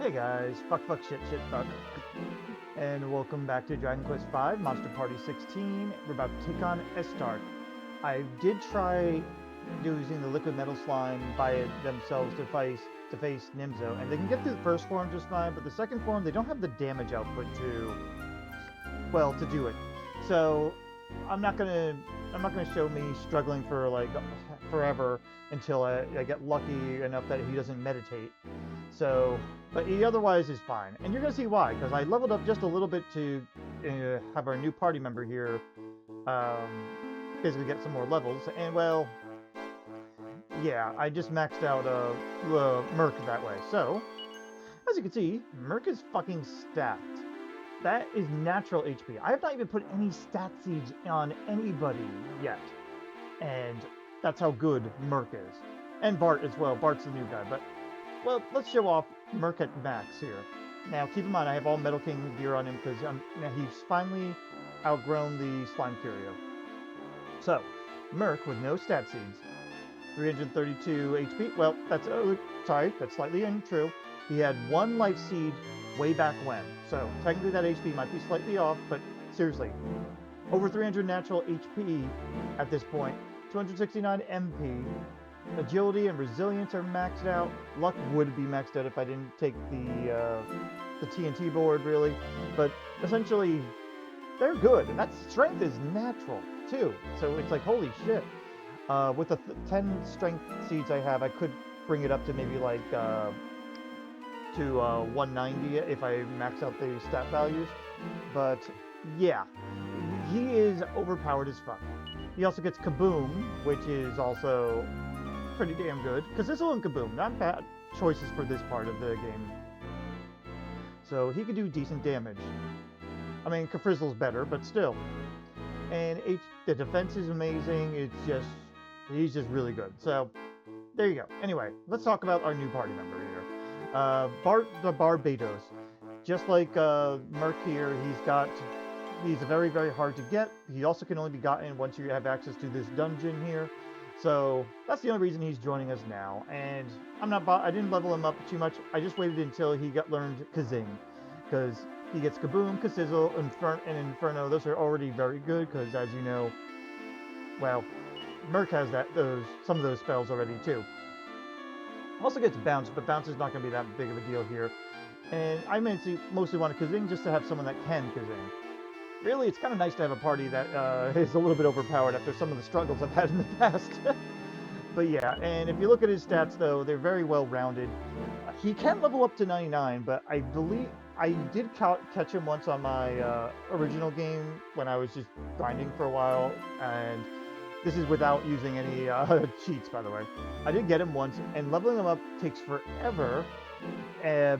Hey guys, fuck, shit, fuck. And welcome back to Dragon Quest V, Monster Party 16. We're about to take on Estark. I did try using the liquid metal slime by themselves to face Nimzo, and they can get through the first form just fine, but the second form, they don't have the damage output to do it. So, I'm not gonna show me struggling for like forever until I get lucky enough that he doesn't meditate. So, but he otherwise is fine. And you're going to see why, because I leveled up just a little bit to have our new party member here basically get some more levels. And, well, yeah, I just maxed out Merc that way. So, as you can see, Merc is fucking stacked. That is natural HP. I have not even put any stat siege on anybody yet. And that's how good Merc is. And Bart as well. Bart's the new guy, but... well, let's show off Merc at max here. Now, keep in mind, I have all Metal King gear on him because he's finally outgrown the Slime Curio. So, Merc with no stat seeds, 332 HP. Well, that's that's slightly untrue. He had one life seed way back when. So, technically that HP might be slightly off, but seriously, over 300 natural HP at this point, 269 MP. Agility and resilience are maxed out. Luck would be maxed out if I didn't take the TNT board, really. But essentially, they're good. And that strength is natural, too. So it's like, holy shit. With the 10 strength seeds I have, I could bring it up to maybe like to 190 if I max out the stat values. But yeah, he is overpowered as fuck. He also gets Kaboom, which is also pretty damn good. Kazizzle and Kaboom, not bad choices for this part of the game. So he can do decent damage. I mean, Kafrizzle's better, but still. And the defense is amazing. He's just really good. So there you go. Anyway, let's talk about our new party member here. Bart the Barbatos. Just like Merc here, he's very, very hard to get. He also can only be gotten once you have access to this dungeon here. So that's the only reason he's joining us now. And I didn't level him up too much. I just waited until he learned Kazing, because he gets Kaboom, Kazizzle, and Inferno. Those are already very good because, as you know, well, Merc has some of those spells already too. Also gets Bounce, but Bounce is not going to be that big of a deal here. And I mostly want a Kazing just to have someone that can Kazing. Really, it's kind of nice to have a party that is a little bit overpowered after some of the struggles I've had in the past. But yeah, and if you look at his stats, though, they're very well-rounded. He can level up to 99, but I believe I did catch him once on my original game when I was just grinding for a while, and this is without using any cheats, by the way. I did get him once, and leveling him up takes forever.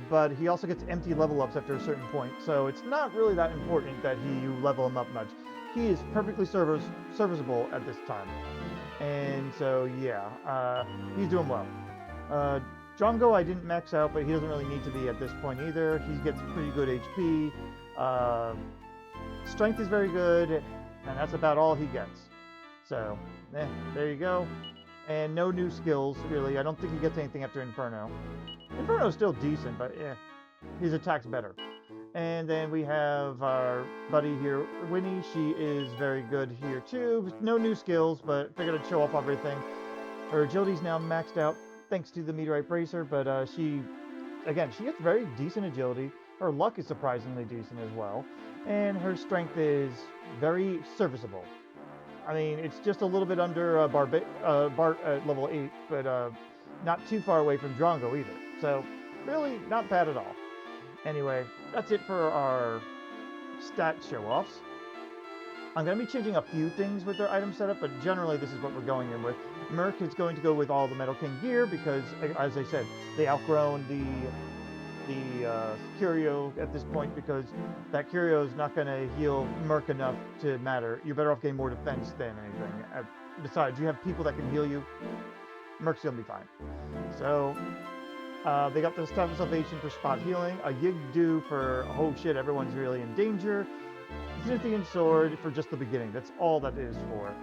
But he also gets empty level ups after a certain point, so it's not really that important that you level him up much. He is perfectly serviceable at this time, and so yeah, he's doing well. Drongo I didn't max out, but he doesn't really need to be at this point either. He gets pretty good HP. Strength is very good, and that's about all he gets. So, there you go. And no new skills, really. I don't think he gets anything after Inferno. Inferno's still decent, but yeah, his attack's better. And then we have our buddy here, Winnie. She is very good here too. No new skills, but figured I'd show off everything. Her agility's now maxed out thanks to the Meteorite Bracer, but she gets very decent agility. Her luck is surprisingly decent as well. And her strength is very serviceable. I mean, it's just a little bit under Bart at level 8, but not too far away from Drongo either. So, really, not bad at all. Anyway, that's it for our stat show-offs. I'm going to be changing a few things with their item setup, but generally this is what we're going in with. Merc is going to go with all the Metal King gear because, as I said, they outgrown the Curio at this point, because that Curio is not going to heal Merc enough to matter. You're better off getting more defense than anything. Besides, you have people that can heal you. Merc's going to be fine. So, they got the Staff of Salvation for spot healing, a Yigdu for, oh shit, everyone's really in danger, Zinithian Sword for just the beginning. That's all that is for.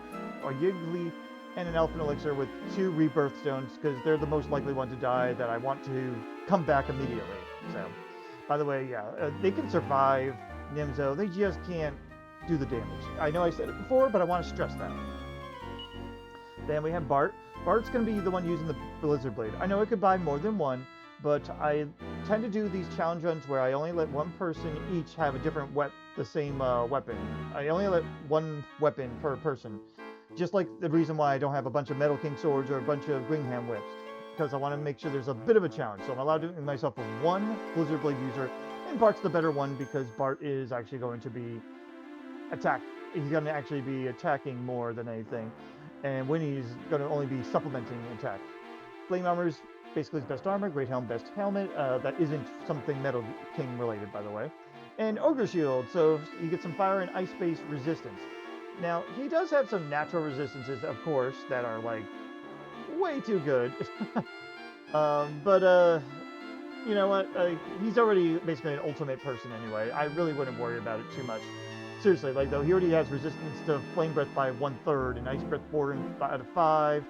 A Yigli and an Elfin Elixir with 2 Rebirth Stones, because they're the most likely one to die that I want to come back immediately. So, by the way, yeah, they can survive Nimzo, they just can't do the damage. I know I said it before, but I want to stress that. Then we have Bart. Bart's going to be the one using the Blizzard Blade. I know I could buy more than one, but I tend to do these challenge runs where I only let one person each have a different the same weapon. I only let one weapon per person. Just like the reason why I don't have a bunch of Metal King swords or a bunch of Gringham whips, because I want to make sure there's a bit of a challenge. So I'm allowed to make myself with one Blizzard Blade user, and Bart's the better one because Bart is actually going to be He's going to actually be attacking more than anything, and Winnie's going to only be supplementing attack. Flame Armor is basically his best armor, Great Helm, best helmet. That isn't something Metal King related, by the way. And Ogre Shield, so you get some fire and ice-based resistance. Now, he does have some natural resistances, of course, that are, like, way too good. But you know what? He's already basically an ultimate person anyway. I really wouldn't worry about it too much. Seriously, like, though, he already has resistance to Flame Breath by 1/3, and Ice Breath 4 out of 5,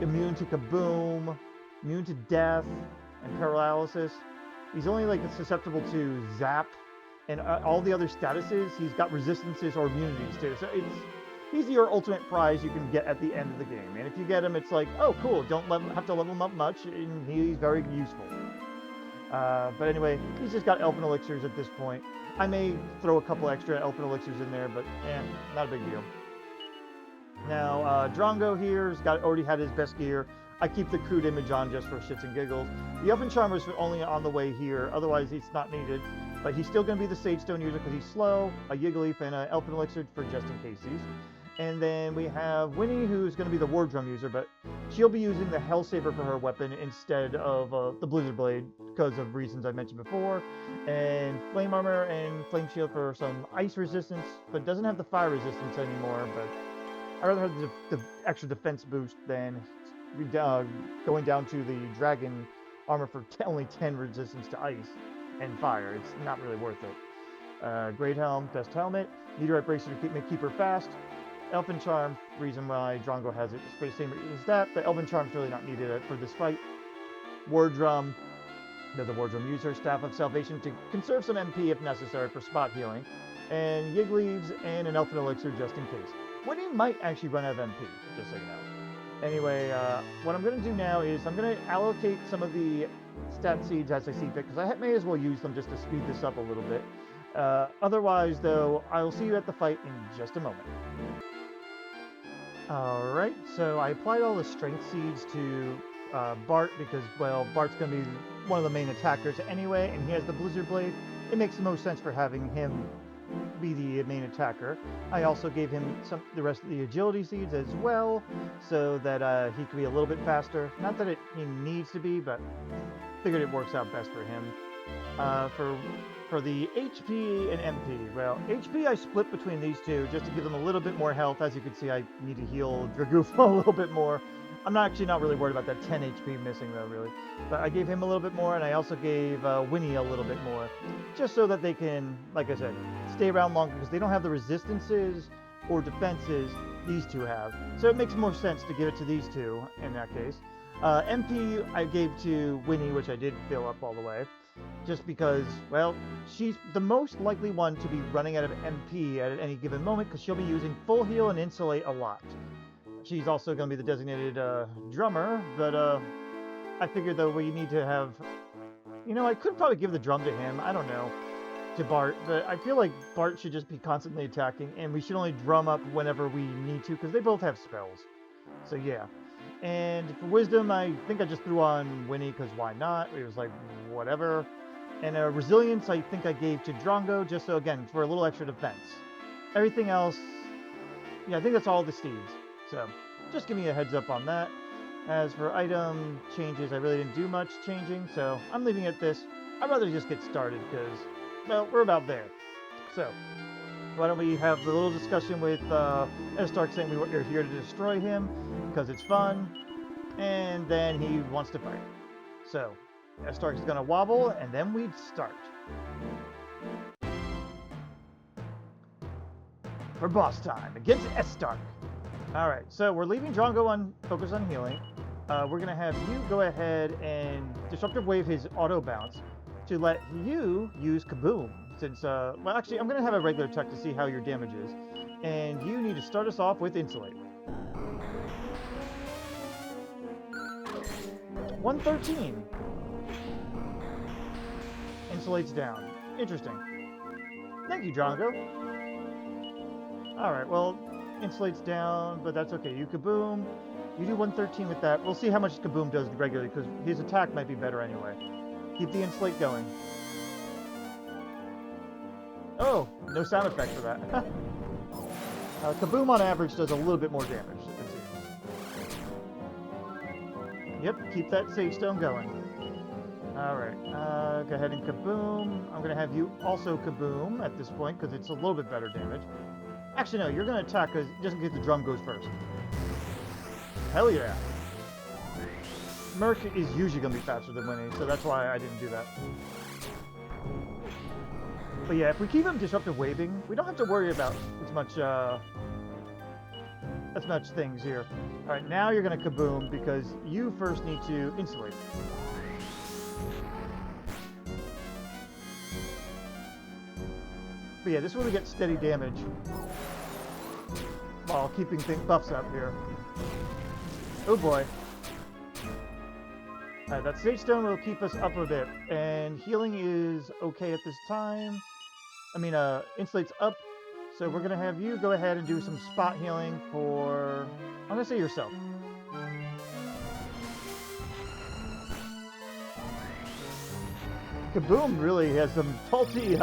immune to Kaboom, immune to Death, and Paralysis. He's only, like, susceptible to Zap, and all the other statuses, he's got resistances or immunities to. So he's your ultimate prize you can get at the end of the game. And if you get him, it's like, oh, cool, don't have to level him up much, and he's very useful. But anyway, he's just got Elfin Elixirs at this point. I may throw a couple extra Elfin Elixirs in there, but not a big deal. Now, Drongo here's already had his best gear. I keep the crude image on just for shits and giggles. The Elfin Charmer's only on the way here, otherwise it's not needed. But he's still going to be the Sage Stone user because he's slow, a Yiggleaf, and an Elfin Elixir for just in cases. And then we have Winnie, who's going to be the War Drum user, but she'll be using the Hell Saber for her weapon instead of the Blizzard Blade because of reasons I mentioned before. And Flame Armor and Flame Shield for some ice resistance, but doesn't have the fire resistance anymore. But I'd rather have the extra defense boost than going down to the Dragon Armor for only 10 resistance to ice and fire. It's not really worth it. Great Helm, best helmet. Meteorite Bracer to keep her fast. Elfin Charm, reason why Drongo has it, is the same reason as that, but Elfin Charm's really not needed for this fight. War Drum, the War Drum user, Staff of Salvation to conserve some MP if necessary for spot healing, and Yiggleaves and an Elfin Elixir just in case. Winnie might actually run out of MP, just so you know. Anyway, what I'm going to do now is I'm going to allocate some of the stat seeds as I see fit, because I may as well use them just to speed this up a little bit. Otherwise, though, I'll see you at the fight in just a moment. Alright, so I applied all the strength seeds to Bart because, well, Bart's going to be one of the main attackers anyway, and he has the Blizzard Blade. It makes the most sense for having him be the main attacker. I also gave him the rest of the agility seeds as well, so that he could be a little bit faster. Not that he needs to be, but figured it works out best for him. For the HP and MP, well, HP I split between these two just to give them a little bit more health. As you can see, I need to heal Drag-Goof a little bit more. I'm actually not really worried about that 10 HP missing though, really. But I gave him a little bit more, and I also gave Winnie a little bit more, just so that they can, like I said, stay around longer, because they don't have the resistances or defenses these two have. So it makes more sense to give it to these two in that case. MP I gave to Winnie, which I did fill up all the way. Just because, well, she's the most likely one to be running out of MP at any given moment, because she'll be using full heal and insulate a lot. She's also going to be the designated drummer, but I figured though we need to have, you know, I could probably give the drum to him, I don't know, to Bart, but I feel like Bart should just be constantly attacking, and we should only drum up whenever we need to, because they both have spells. So yeah. And for Wisdom, I think I just threw on Winnie, because why not? It was like, whatever. And Resilience, I think I gave to Drongo, just so, again, for a little extra defense. Everything else, yeah, I think that's all the steeds. So, just give me a heads up on that. As for item changes, I really didn't do much changing, so I'm leaving it at this. I'd rather just get started, because, well, we're about there. So, why don't we have the little discussion with Estark saying we're here to destroy him, because it's fun, and then he wants to fight. So, Estark is going to wobble, and then we'd start. For boss time, against Estark. Alright, so we're leaving Drongo on focus on healing. We're going to have you go ahead and Disruptive Wave his auto bounce to let you use Kaboom. Since, well, actually, I'm going to have a regular attack to see how your damage is. And you need to start us off with Insulate. 113. Insulates down. Interesting. Thank you, Drongo. Alright, well, insulates down, but that's okay. You Kaboom. You do 113 with that. We'll see how much Kaboom does regularly, because his attack might be better anyway. Keep the insulate going. Oh, no sound effect for that. Kaboom on average does a little bit more damage, it seems. Yep, keep that Sage Stone going. Alright, go ahead and Kaboom. I'm going to have you also Kaboom at this point, because it's a little bit better damage. Actually, no, you're going to attack just in case the drum goes first. Hell yeah. Merc is usually going to be faster than Winnie, so that's why I didn't do that. But yeah, if we keep him Disruptive Waving, we don't have to worry about as much things here. Alright, now you're going to Kaboom because you first need to insulate. But yeah, this is where we get steady damage while keeping buffs up here. Oh boy. Alright, that Sage Stone will keep us up a bit. And healing is okay at this time. I mean, insulate's up. So we're going to have you go ahead and do some spot healing for... I'm going to say yourself. Kaboom really has some faulty,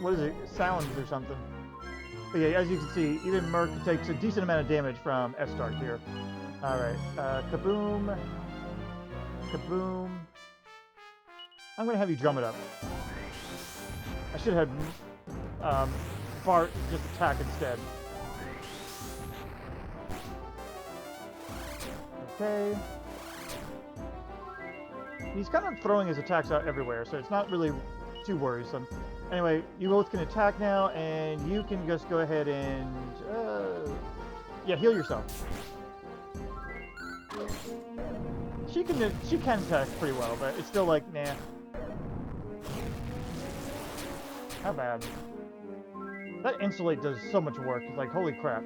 what is it? Sounds or something. But yeah, as you can see, even Merc takes a decent amount of damage from Estark here. Alright, Kaboom. Kaboom. I'm going to have you drum it up. I should have had Bart just attack instead. Okay. He's kind of throwing his attacks out everywhere, so it's not really too worrisome. Anyway, you both can attack now, and you can just go ahead and, yeah, heal yourself. She can attack pretty well, but it's still like, nah. How bad? That insulate does so much work. It's like, holy crap.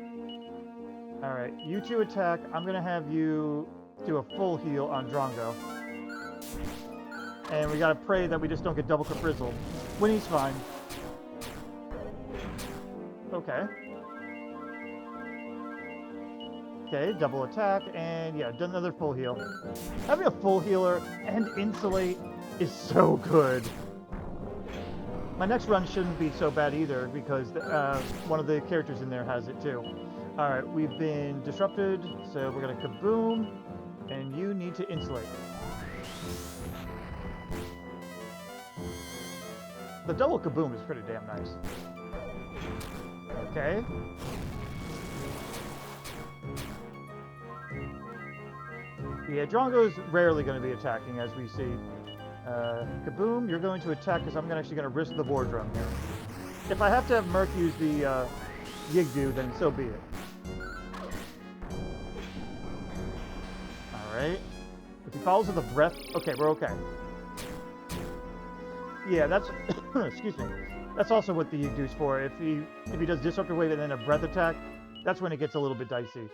Alright, you two attack. I'm gonna have you do a full heal on Drongo. And we gotta pray that we just don't get double Caprizzled. Winnie's fine. Okay. Okay, double attack, and yeah, done another full heal. Having a full healer and insulate is so good. My next run shouldn't be so bad either, because one of the characters in there has it too. Alright, we've been disrupted, so we're gonna Kaboom, and you need to insulate. The double Kaboom is pretty damn nice. Okay. Yeah, Drongo's rarely going to be attacking, as we see. Kaboom, you're going to attack because I'm actually going to risk the war drum here. If I have to have Merc use the Yigdu, then so be it. Alright. If he follows with a breath... Okay, we're okay. Yeah, that's... excuse me. That's also what the Yigdu's for. If he does Disruptive Wave and then a breath attack, that's when it gets a little bit dicey.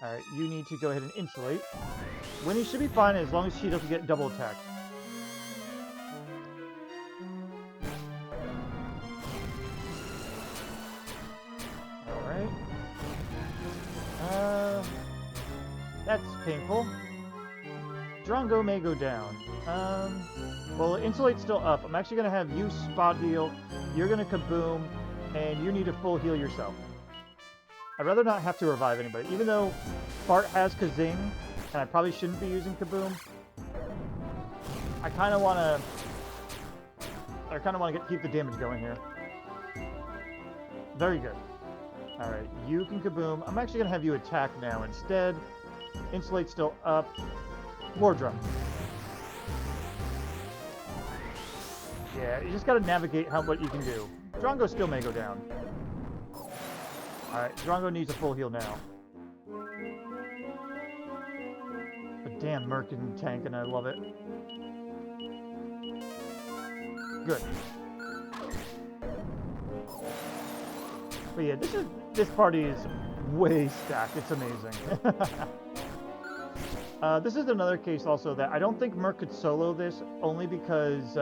Alright, you need to go ahead and insulate. Winnie should be fine as long as she doesn't get double attacked. Alright. That's painful. Drongo may go down. Well, insulate's still up. I'm actually going to have you spot heal. You're going to Kaboom, and you need to full heal yourself. I'd rather not have to revive anybody. Even though Bart has Kazing, and I probably shouldn't be using Kaboom, I kind of want to keep the damage going here. Very good. Alright, you can Kaboom. I'm actually going to have you attack now instead. Insulate's still up. War drum. Yeah, you just got to navigate what you can do. Drongo still may go down. Alright, Drongo needs a full heal now. But damn, Merc can tank, and I love it. Good. But yeah, this party is way stacked. It's amazing. This is another case also that I don't think Merc could solo this, only because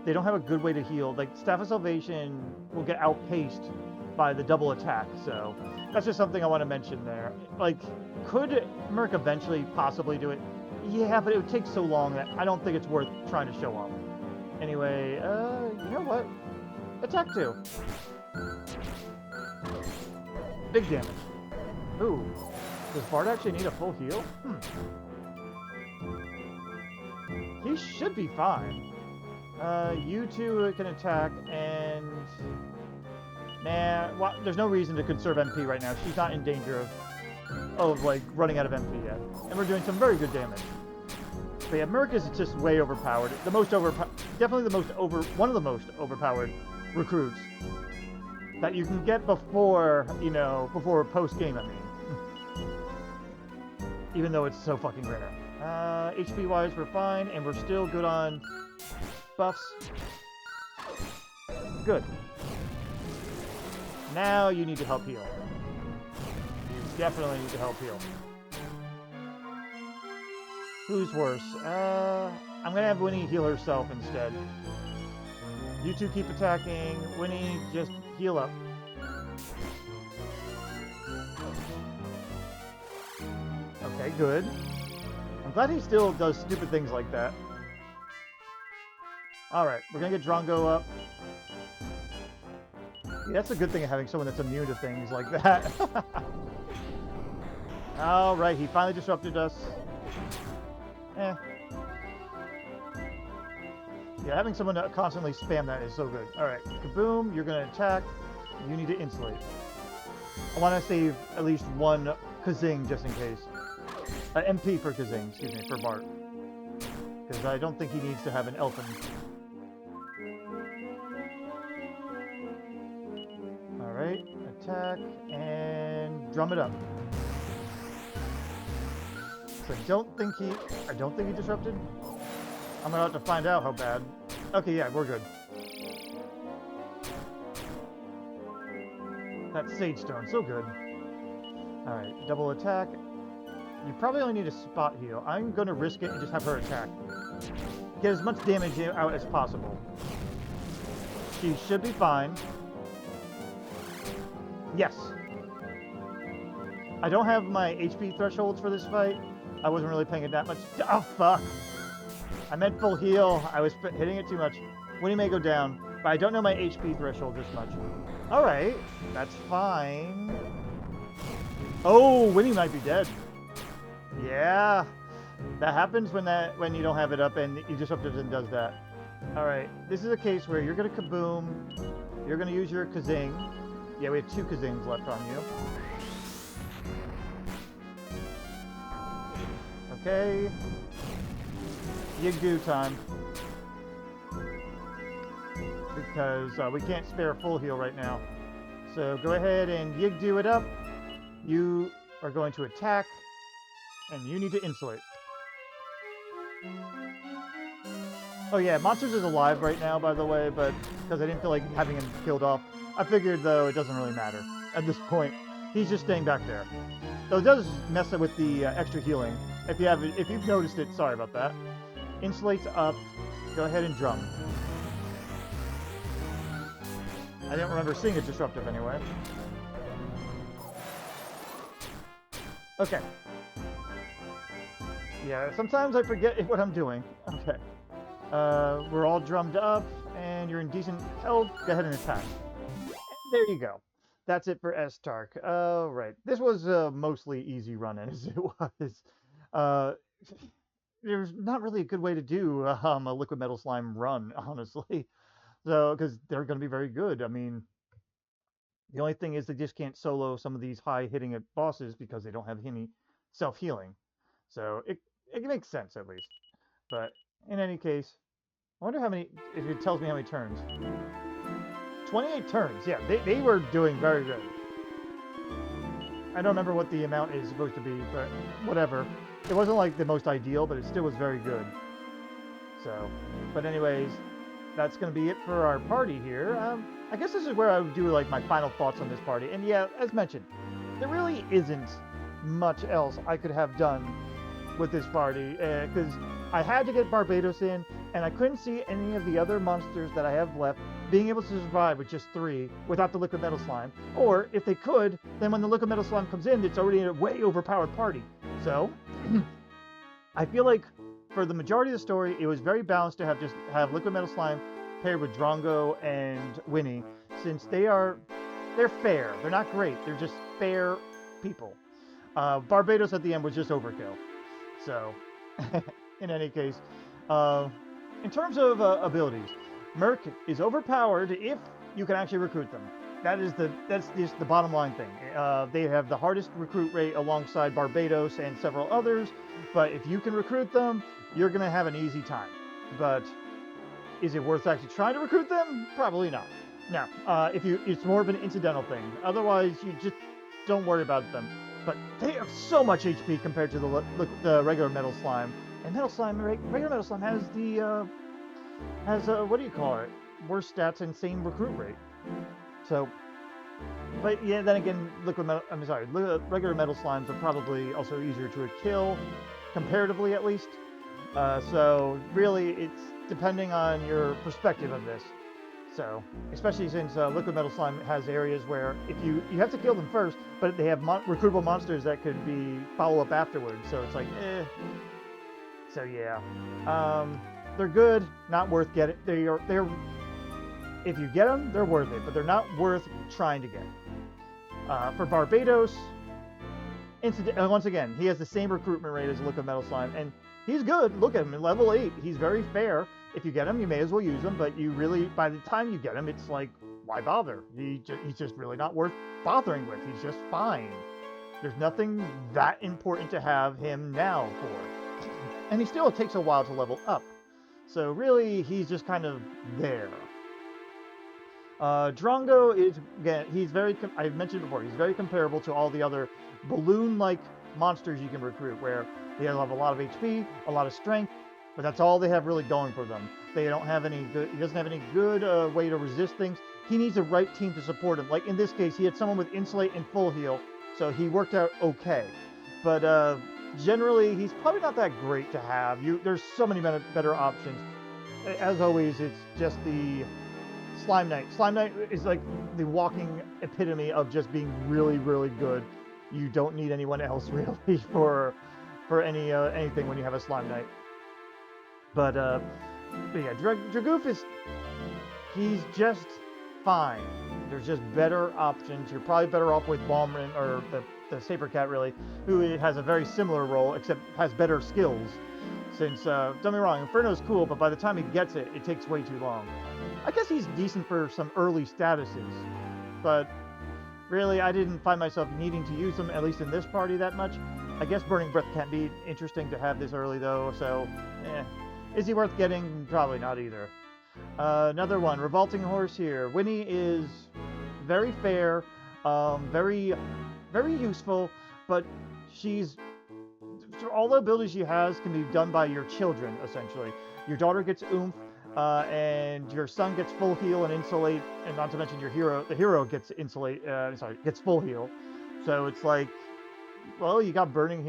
they don't have a good way to heal. Like, Staff of Salvation will get outpaced by the double attack, so that's just something I want to mention there. Like, could Merc eventually possibly do it? Yeah, but it would take so long that I don't think it's worth trying to show off. Anyway, you know what? Attack 2. Big damage. Ooh. Does Bart actually need a full heal? He should be fine. You two can attack, and... Nah, well, there's no reason to conserve MP right now. She's not in danger of like, running out of MP yet. And we're doing some very good damage. But yeah, Merc is just way overpowered. The most definitely the most one of the most overpowered recruits that you can get before, you know, before post-game, I mean. Even though it's so fucking rare. HP-wise, we're fine, and we're still good on buffs. Good. Now you need to help heal. You definitely need to help heal. Who's worse? I'm gonna have Winnie heal herself instead. You two keep attacking. Winnie, just heal up. Okay, good. I'm glad he still does stupid things like that. Alright, we're gonna get Drongo up. Yeah, that's a good thing of having someone that's immune to things like that. Alright, he finally disrupted us. Eh. Yeah, having someone to constantly spam that is so good. Alright, Kaboom, you're gonna attack. You need to insulate. I want to save at least one Kazing just in case. MP for Kazing, excuse me, for Bart. Because I don't think he needs to have an Elfin. Alright, attack, and drum it up. So I don't think he disrupted. I'm about to find out how bad. Okay, yeah, we're good. That Sage Stone, so good. Alright, double attack. You probably only need a spot heal. I'm going to risk it and just have her attack. Get as much damage out as possible. She should be fine. Yes. I don't have my HP thresholds for this fight. I wasn't really paying it that much. Oh, fuck. I meant full heal. I was hitting it too much. Winnie may go down, but I don't know my HP threshold this much. Alright, that's fine. Oh, Winnie might be dead. Yeah, that happens when you don't have it up and you disrupt it and does that. Alright, this is a case where you're going to Kaboom. You're going to use your Kazing. Yeah, we have 2 Kazings left on you. Okay. Yigdo time. Because we can't spare full heal right now. So go ahead and Yigdo it up. You are going to attack. And you need to insulate. Oh yeah, Monsters is alive right now, by the way, but because I didn't feel like having him killed off. I figured, though, it doesn't really matter at this point. He's just staying back there. So it does mess up with the extra healing. If you've noticed it, sorry about that. Insulates up. Go ahead and drum. I didn't remember seeing it disruptive anyway. Okay. Yeah, sometimes I forget what I'm doing. Okay. We're all drummed up, and you're in decent health. Go ahead and attack. There you go. That's it for Estark. Right. This was a mostly easy run-in, as it was. There's not really a good way to do a liquid metal slime run, honestly. So, because they're going to be very good. I mean, the only thing is they just can't solo some of these high-hitting bosses because they don't have any self-healing. So, it makes sense, at least. But, in any case, I wonder how many, if it tells me how many turns. 28 turns, yeah, they were doing very good. I don't remember what the amount is supposed to be, but whatever. It wasn't like the most ideal, but it still was very good. So, but anyways, that's going to be it for our party here. I guess this is where I would do like my final thoughts on this party. And yeah, as mentioned, there really isn't much else I could have done with this party because I had to get Barbatos in, and I couldn't see any of the other monsters that I have left being able to survive with just 3 without the liquid metal slime. Or if they could, then when the liquid metal slime comes in, it's already a way overpowered party. So I feel like for the majority of the story, it was very balanced to have liquid metal slime paired with Drongo and Winnie, since they're fair. They're not great. They're just fair people. Barbatos at the end was just overkill. So, in any case, in terms of abilities, Merc is overpowered if you can actually recruit them. That's just the bottom line thing. They have the hardest recruit rate alongside Barbatos and several others, but if you can recruit them, you're gonna have an easy time. But is it worth actually trying to recruit them? Probably not. Now, it's more of an incidental thing. Otherwise, you just don't worry about them. But they have so much HP compared to the regular metal slime. And regular metal slime has what do you call it? Worse stats and same recruit rate. So, but yeah, then again, regular metal slimes are probably also easier to kill, comparatively at least. So really, it's depending on your perspective of this. So, especially since liquid metal slime has areas where if you have to kill them first, but they have recruitable monsters that could be follow up afterwards. So it's like, eh. So yeah, they're good, not worth getting. They're if you get them, they're worth it, but they're not worth trying to get. For Barbatos, once again, he has the same recruitment rate as liquid metal slime, and he's good. Look at him at level 8. He's very fair. If you get him, you may as well use him, but you really, by the time you get him, it's like, why bother? He's just really not worth bothering with. He's just fine. There's nothing that important to have him now for. And it takes a while to level up. So really, he's just kind of there. Drongo is, again, I've mentioned before, he's very comparable to all the other balloon-like monsters you can recruit, where they have a lot of HP, a lot of strength, but that's all they have really going for them. He doesn't have any good way to resist things. He needs the right team to support him. Like in this case, he had someone with Insulate and Full Heal, so he worked out okay. But generally, he's probably not that great to have. There's so many better options. As always, it's just the Slime Knight. Slime Knight is like the walking epitome of just being really, really good. You don't need anyone else really for anything when you have a Slime Knight. But yeah, Drag-Goof he's just fine. There's just better options. You're probably better off with Balmrin or the Saber Cat really, who has a very similar role except has better skills. Since don't get me wrong, Inferno's cool, but by the time he gets it, it takes way too long. I guess he's decent for some early statuses, but really I didn't find myself needing to use him, at least in this party, that much. I guess Burning Breath can't be interesting to have this early though, so Is he worth getting? Probably not either. Another one, Revaulting Horse here. Winnie is very fair, very useful, but all the abilities she has can be done by your children, essentially. Your daughter gets oomph, and your son gets full heal and insulate, and not to mention the hero gets gets full heal. So it's like, well, you got Burning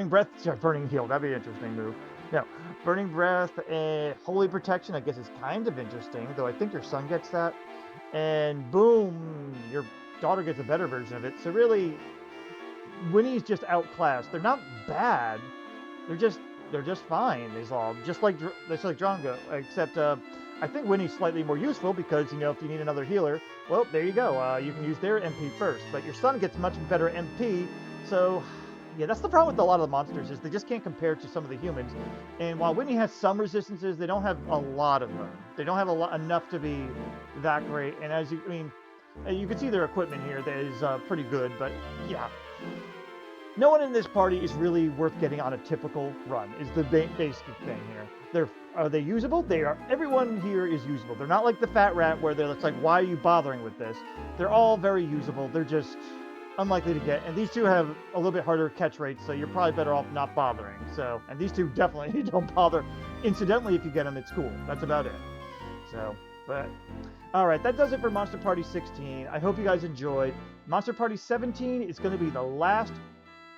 Breath, Burning Heal, that'd be an interesting move. Now, Burning Breath and Holy Protection, I guess, is kind of interesting, though I think your son gets that. And boom, your daughter gets a better version of it. So really, Winnie's just outclassed. They're not bad. They're just fine. Just like Drongo, except I think Winnie's slightly more useful because if you need another healer, well, there you go. You can use their MP first. But your son gets much better MP, so. Yeah, that's the problem with a lot of the monsters, is they just can't compare to some of the humans. And while Winnie has some resistances, they don't have a lot of them. They don't have enough to be that great. And you can see their equipment here that is pretty good, but yeah. No one in this party is really worth getting on a typical run, is the basic thing here. Are they usable? They are. Everyone here is usable. They're not like the Fat Rat where it's like, why are you bothering with this? They're all very usable. They're just unlikely to get, and these two have a little bit harder catch rates, so you're probably better off not bothering. So, and these two definitely don't bother. Incidentally, if you get them, it's cool. That's about it. So, but all right, that does it for Monster Party 16. I hope you guys enjoyed. Monster Party 17 is going to be the last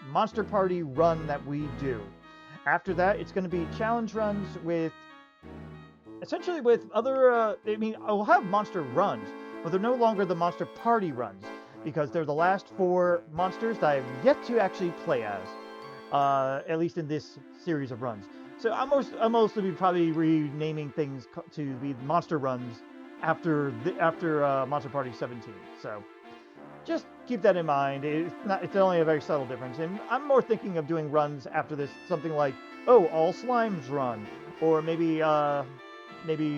Monster Party run that we do. After that, it's going to be challenge runs with, essentially with other, I mean, I'll have monster runs, but they're no longer the Monster Party runs, because they're the last 4 monsters that I have yet to actually play as, at least in this series of runs. So I'm mostly probably renaming things to be monster runs after Monster Party 17. So just keep that in mind. It's only a very subtle difference, and I'm more thinking of doing runs after this, something like, oh, all slimes run, or maybe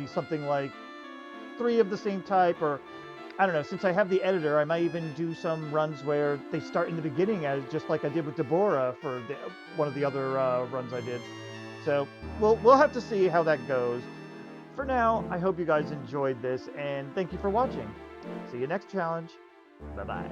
something like 3 of the same type, or I don't know. Since I have the editor, I might even do some runs where they start in the beginning, as just like I did with Deborah for one of the other runs I did. So we'll have to see how that goes. For now, I hope you guys enjoyed this, and thank you for watching. See you next challenge. Bye-bye.